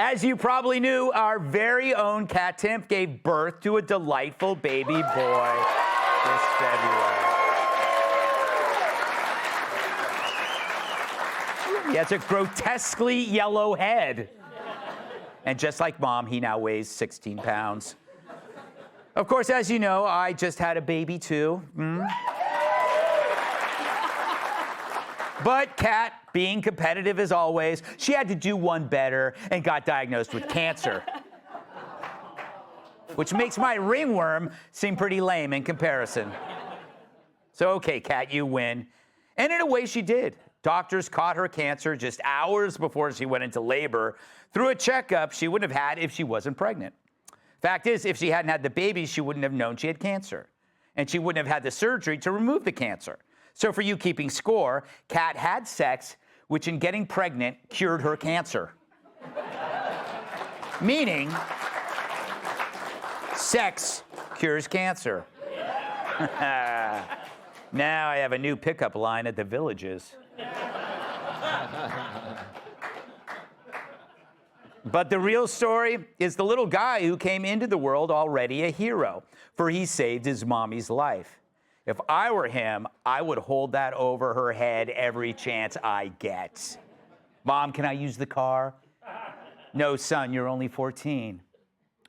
As you probably knew, our very own Kat Timpf gave birth to a delightful baby boy this February. He has a grotesquely yellow head. And just like Mom, he now weighs 16 pounds. Of course, as you know, I just had a baby too. But Kat, being competitive as always, she had to do one better and got diagnosed with cancer. Which makes my ringworm seem pretty lame in comparison. So, okay, Kat, you win. And in a way, she did. Doctors caught her cancer just hours before she went into labor through a checkup she wouldn't have had if she wasn't pregnant. Fact is, if she hadn't had the baby, she wouldn't have known she had cancer. And she wouldn't have had the surgery to remove the cancer. So for you keeping score, Kat had sex, which in getting pregnant cured her cancer. Meaning, sex cures cancer. Now I have a new pickup line at the Villages. But the real story is the little guy who came into the world already a hero, for he saved his mommy's life. If I were him, I would hold that over her head every chance I get. Mom, can I use the car? No, son, you're only 14.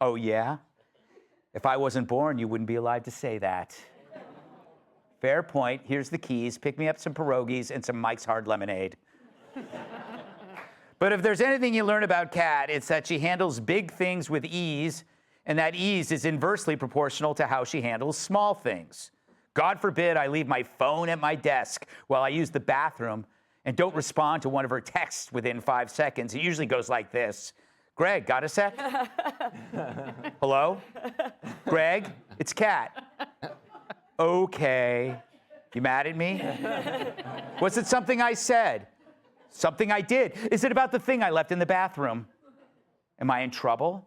Oh, yeah? If I wasn't born, you wouldn't be alive to say that. Fair point. Here's the keys. Pick me up some pierogies and some Mike's Hard Lemonade. But if there's anything you learn about Kat, it's that she handles big things with ease, and that ease is inversely proportional to how she handles small things. God forbid I leave my phone at my desk while I use the bathroom and don't respond to one of her texts within 5 seconds. It usually goes like this. Greg, got a sec? Hello? Greg, it's Kat. Okay. You mad at me? Was it something I said? Something I did? Is it about the thing I left in the bathroom? Am I in trouble?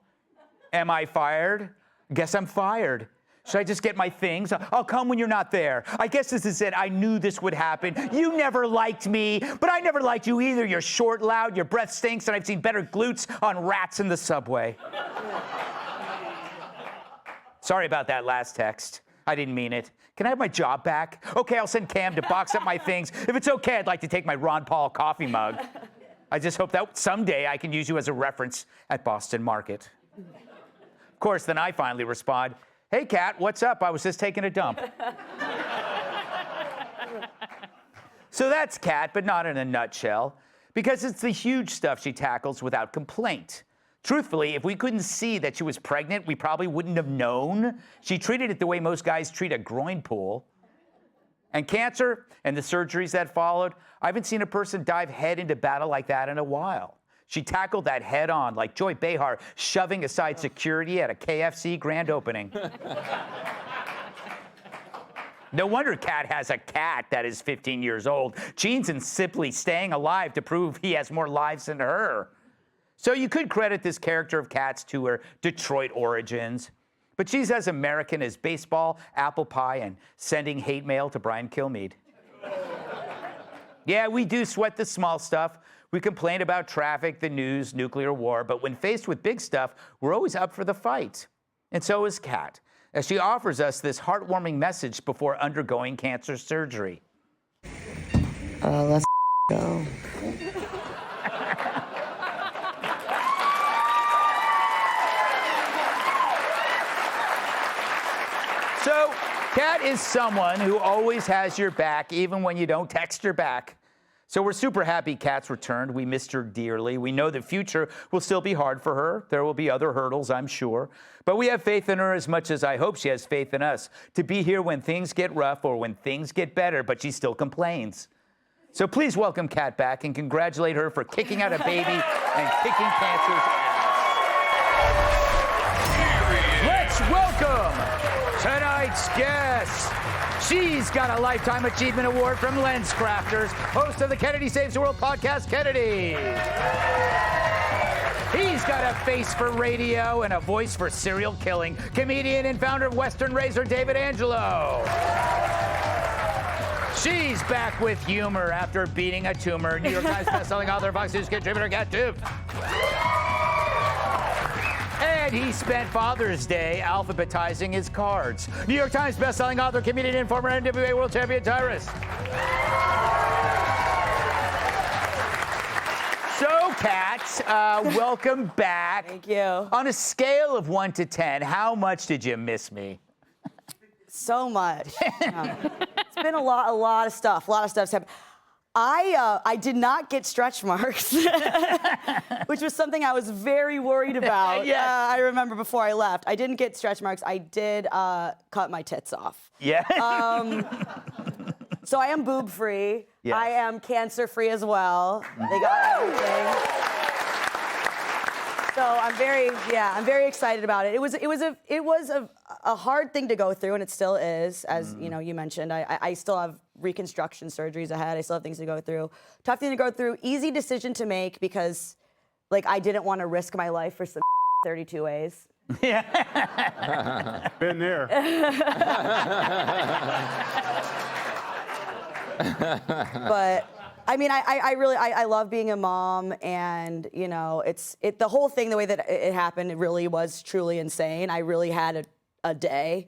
Am I fired? Guess I'm fired. Should I just get my things? I'll come when you're not there. I guess this is it. I knew this would happen. You never liked me, but I never liked you either. You're short, loud, your breath stinks, and I've seen better glutes on rats in the subway. Sorry about that last text. I didn't mean it. Can I have my job back? Okay, I'll send Cam to box up my things. If it's okay, I'd like to take my Ron Paul coffee mug. I just hope that someday I can use you as a reference at Boston Market. Of course, then I finally respond, hey, Kat, what's up? I was just taking a dump. So that's Kat, but not in a nutshell, because it's the huge stuff she tackles without complaint. Truthfully, if we couldn't see that she was pregnant, we probably wouldn't have known. She treated it the way most guys treat a groin pool. And cancer and the surgeries that followed, I haven't seen a person dive head into battle like that in a while. She tackled that head on, like Joy Behar shoving aside security at a KFC grand opening. No wonder Kat has a cat that is 15 years old. Gene's and simply staying alive to prove he has more lives than her. So you could credit this character of Kat's to her Detroit origins, but she's as American as baseball, apple pie, and sending hate mail to Brian Kilmeade. Yeah, we do sweat the small stuff. We complain about traffic, the news, nuclear war, but when faced with big stuff, we're always up for the fight. And so is Kat, as she offers us this heartwarming message before undergoing cancer surgery. Let's go. So, Kat is someone who always has your back, even when you don't text her back. So we're super happy Kat's returned. We missed her dearly. We know the future will still be hard for her. There will be other hurdles, I'm sure. But we have faith in her as much as I hope she has faith in us to be here when things get rough or when things get better, but she still complains. So please welcome Kat back and congratulate her for kicking out a baby and kicking cancer's ass. Let's welcome tonight's guest. She's got a Lifetime Achievement Award from LensCrafters, host of the Kennedy Saves the World podcast, Kennedy. He's got a face for radio and a voice for serial killing. Comedian and founder of Western Razor, David Angelo. She's back with humor after beating a tumor. New York Times bestselling author, Fox News contributor, Kat Timpf. Instead, he spent Father's Day alphabetizing his cards. New York Times bestselling author, comedian, and former NWA world champion Tyrus. So, Kat, welcome back. Thank you. On a scale of 1 to 10, how much did you miss me? So much. It's been a lot of stuff. A lot of stuff's happened. I did not get stretch marks, which was something I was very worried about. Yes. I remember before I left. I didn't get stretch marks. I did cut my tits off. Yeah. So I am boob free. Yes. I am cancer free as well. They got everything. So I'm very excited about it. It was a hard thing to go through, and it still is, as you mentioned. I still have reconstruction surgeries ahead. I still have things to go through. Tough thing to go through. Easy decision to make because, I didn't want to risk my life for some 32 A's. Yeah. Been there. But I mean, I really love being a mom, and the whole thing, the way that it happened, it really was truly insane. I really had a day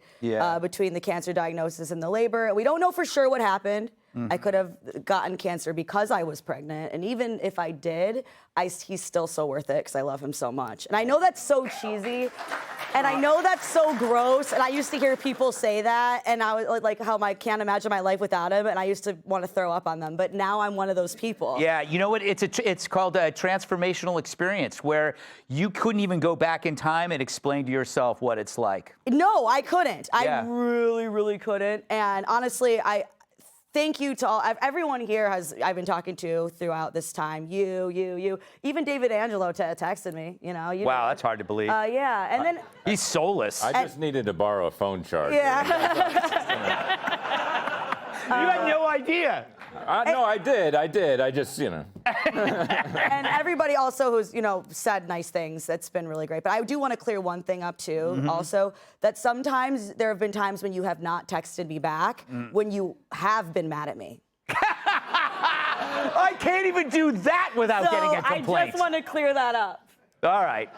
between the cancer diagnosis and the labor. We don't know for sure what happened. I could have gotten cancer because I was pregnant, and even if I did, he's still so worth it because I love him so much. And I know that's so cheesy, and I know that's so gross, and I used to hear people say that, and I was like, how I can't imagine my life without him, and I used to want to throw up on them, but now I'm one of those people. Yeah, you know what? It's called a transformational experience where you couldn't even go back in time and explain to yourself what it's like. No, I couldn't. Yeah. I really couldn't. And honestly, thank you to everyone here I've been talking to throughout this time. You. Even David Angelo texted me, Wow, that's hard to believe. Yeah, and then... He's soulless. I just needed to borrow a phone charger. Yeah. You had no idea. No, I did. I just, And everybody also who's, said nice things. That's been really great. But I do want to clear one thing up, too, also, that sometimes there have been times when you have not texted me back, when you have been mad at me. I can't even do that without getting a complaint. I just want to clear that up. All right.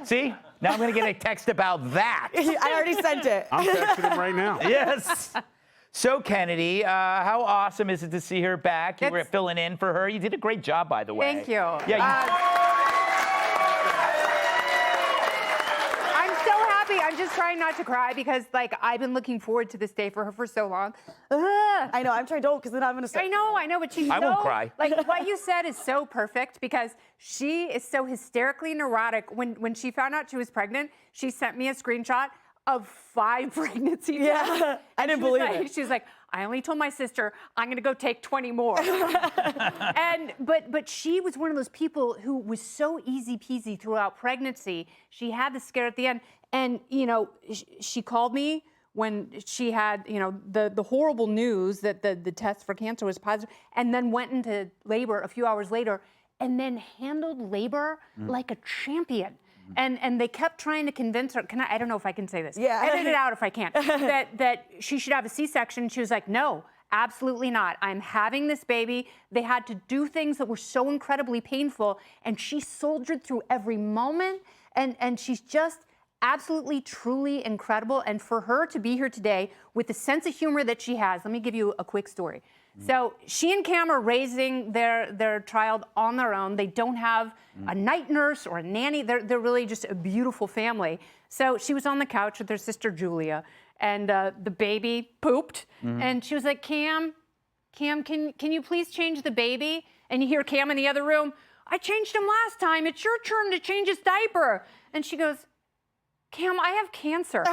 See? Now I'm going to get a text about that. I already sent it. I'm texting him right now. Yes. So, Kennedy, how awesome is it to see her back? You were filling in for her. You did a great job, by the way. Thank you. Yeah. I'm so happy. I'm just trying not to cry because, I've been looking forward to this day for her for so long. I know. I'm trying to don't because then I'm going to start. I know, but she's I won't cry. What you said is so perfect because she is so hysterically neurotic. When she found out she was pregnant, she sent me a screenshot of 5 pregnancy tests. Yeah, I didn't believe it. She's like, I only told my sister I'm gonna go take 20 more. But she was one of those people who was so easy peasy throughout pregnancy. She had the scare at the end, and she called me when she had the horrible news that the test for cancer was positive, and then went into labor a few hours later, and then handled labor like a champion. And they kept trying to convince her. I don't know if I can say this. Yeah. Edit it out if I can. that she should have a C-section. She was like, no, absolutely not. I'm having this baby. They had to do things that were so incredibly painful, and she soldiered through every moment. And she's just absolutely, truly incredible. And for her to be here today with the sense of humor that she has, let me give you a quick story. So she and Cam are raising their child on their own. They don't have a night nurse or a nanny. They're really just a beautiful family. So she was on the couch with her sister Julia, and the baby pooped. And she was like, Cam, can you please change the baby? And you hear Cam in the other room, I changed him last time. It's your turn to change his diaper. And she goes, Cam, I have cancer.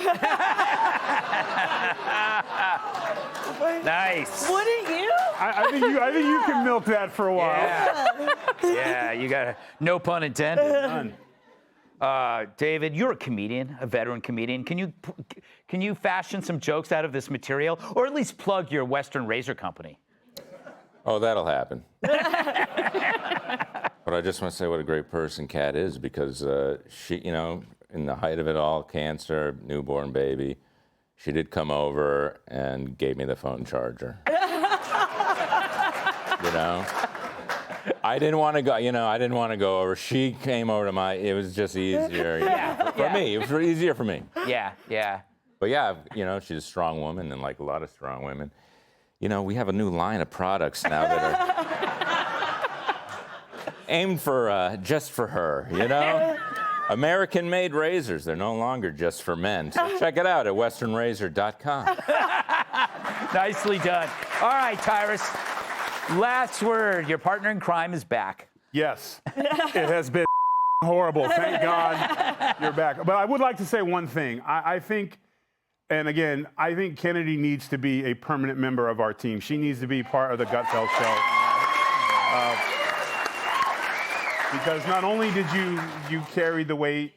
Nice. Wouldn't you? I think you can milk that for a while. Yeah, you got no pun intended. None. David, you're a comedian, a veteran comedian. Can you fashion some jokes out of this material, or at least plug your Western Razor company? Oh, that'll happen. But I just want to say what a great person Kat is, because she, in the height of it all, cancer, newborn baby, she did come over and gave me the phone charger. I I didn't want to go. I didn't want to go over. She came over to it was just easier. For me, it was easier for me. Yeah, yeah. But yeah, she's a strong woman, and like a lot of strong women, we have a new line of products now that are aimed for just for her. American-made razors. They're no longer just for men. So check it out at westernrazor.com. Nicely done. All right, Tyrus. Last word. Your partner in crime is back. Yes, it has been horrible. Thank God you're back. But I would like to say one thing. I think, and again, I think Kennedy needs to be a permanent member of our team. She needs to be part of the Gutfeld show. Because not only did you carry the weight,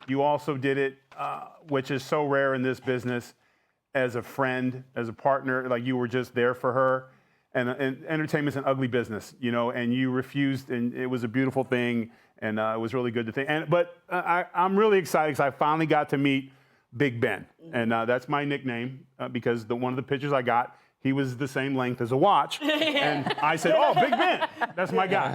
you also did it, which is so rare in this business, as a friend, as a partner. Like, you were just there for her. And entertainment's an ugly business, and you refused, and it was a beautiful thing, and it was really good to think. But I'm really excited because I finally got to meet Big Ben, and that's my nickname because one of the pictures I got, he was the same length as a watch, and I said, "Oh, Big Ben, that's my guy."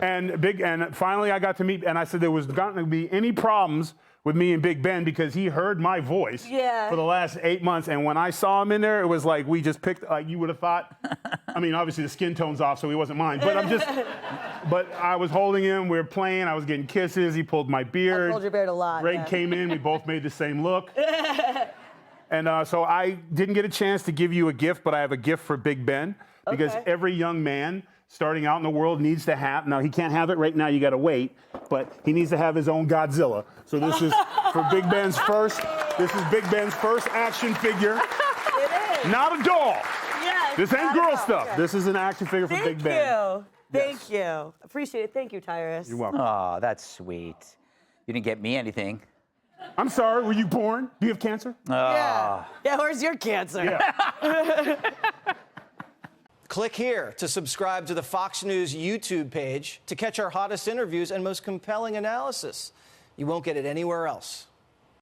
And finally I got to meet, and I said there was not going to be any problems with me and Big Ben because he heard my voice for the last 8 months. And when I saw him in there, it was like we just picked, like you would have thought. I mean, obviously the skin tone's off, so he wasn't mine. But but I was holding him, we were playing, I was getting kisses, he pulled my beard. I pulled your beard a lot. Greg came in, we both made the same look. And so I didn't get a chance to give you a gift, but I have a gift for Big Ben. Because every young man starting out in the world needs to have, now he can't have it right now, you gotta wait, but he needs to have his own Godzilla. So this is for Big Ben's first action figure. It is. Not a doll. Yes, This ain't not a girl doll. stuff. Yeah. This is an action figure for Big Ben. Thank you. Appreciate it. Thank you, Tyrus. You're welcome. Oh, that's sweet. You didn't get me anything. I'm sorry, were you born? Do you have cancer? Yeah. Yeah, where's your cancer? Yeah. Click here to subscribe to the Fox News YouTube page to catch our hottest interviews and most compelling analysis. You won't get it anywhere else.